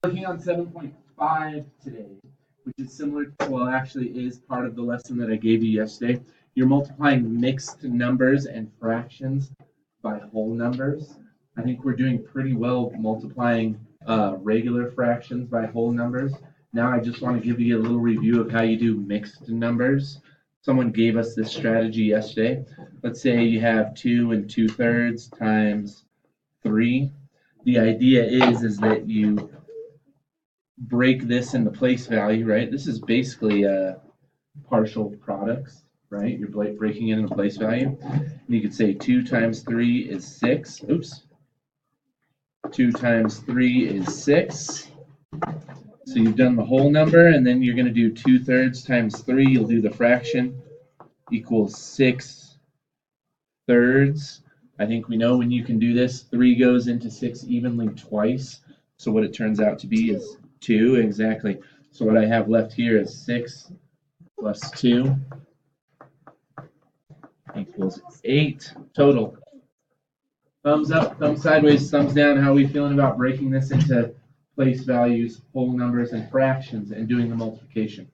Working on 7.5 today, which is similar to, well, actually is part of the lesson that I gave you yesterday. You're multiplying mixed numbers and fractions by whole numbers. I think we're doing pretty well multiplying regular fractions by whole numbers. Now I just want to give you a little review of how you do mixed numbers. Someone gave us this strategy yesterday. Let's say you have 2 2/3 times 3. The idea is that you break this into place value, right? This is basically partial products, right? You're breaking it into place value. And you could say 2 times 3 is 6. Oops. 2 times 3 is 6. So you've done the whole number, and then you're going to do 2/3 times 3. You'll do the fraction equals 6/3. I think we know when you can do this, 3 goes into 6 evenly twice. So what it turns out to be is 2, exactly. So what I have left here is 6 plus 2 equals 8 total. Thumbs up, thumbs sideways, thumbs down. How are we feeling about breaking this into place values, whole numbers, and fractions, and doing the multiplication?